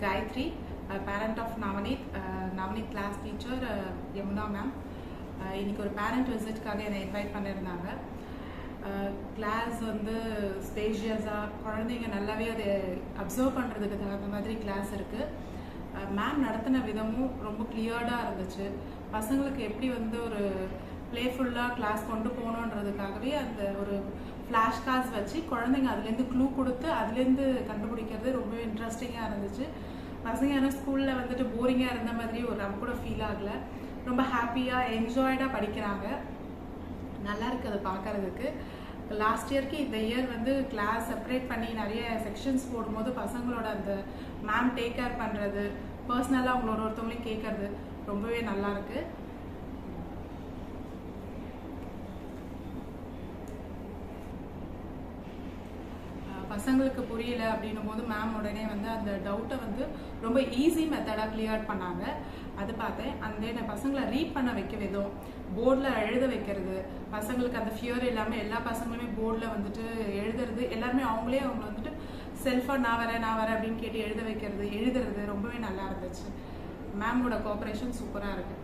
Gayatri, parent of Navneet, Navneet class teacher, Yamuna ma'am. இன்னைக்கு ஒரு parent விசிட்காக என்னை invite பண்ணியிருந்தாங்க. கிளாஸ் வந்து ஸ்பேஷியஸாக குழந்தைங்க நல்லாவே அதை அப்சர்வ் பண்ணுறதுக்கு தகுந்த மாதிரி கிளாஸ் இருக்குது. மேம் நடத்தின விதமும் ரொம்ப கிளியர்டாக இருந்துச்சு. பசங்களுக்கு எப்படி வந்து ஒரு பிளேஃபுல்லாக கிளாஸ் கொண்டு போகணுன்றதுக்காகவே அந்த ஒரு ஃப்ளாஷ் கார்ட்ஸ் வச்சு குழந்தைங்க அதுலேருந்து க்ளூ கொடுத்து அதுலேருந்து கண்டுபிடிக்கிறது ரொம்பவே இன்ட்ரெஸ்டிங்காக இருந்துச்சு. பசங்க யாரும் ஸ்கூலில் வந்துட்டு போரிங்காக இருந்த மாதிரி ஒரு கூட ஃபீல் ஆகலை. ரொம்ப ஹாப்பியாக என்ஜாய்டாக படிக்கிறாங்க. நல்லா இருக்குது அதை பார்க்கறதுக்கு. லாஸ்ட் இயர்க்கு இந்த இயர் வந்து கிளாஸ் செப்பரேட் பண்ணி நிறைய செக்ஷன்ஸ் போடும்போது பசங்களோட அந்த மேம் டேக் கேர் பண்ணுறது, பர்சனலாக அவங்களோட ஒருத்தவங்களையும் கேட்கறது ரொம்பவே நல்லாயிருக்கு. பசங்களுக்கு புரியல அப்படின்னும் போது மேம் உடனே வந்து அந்த டவுட்டை வந்து ரொம்ப ஈஸி மெத்தடாக கிளியர் பண்ணாங்க. அது பார்த்தேன். அந்த பசங்களை ரீட் பண்ண வைக்க விதம், போர்டில் எழுத வைக்கிறது, பசங்களுக்கு அந்த ஃபியர் இல்லாமல் எல்லா பசங்களுமே போர்டில் வந்துட்டு எழுதுறது, எல்லாருமே அவங்களே அவங்க வந்துட்டு செல்ஃபாக நான் வரேன் அப்படின்னு கேட்டு எழுத வைக்கிறது, எழுதுறது ரொம்பவே நல்லா இருந்துச்சு. மேமோட கோஆப்ரேஷன் சூப்பராக இருக்குது.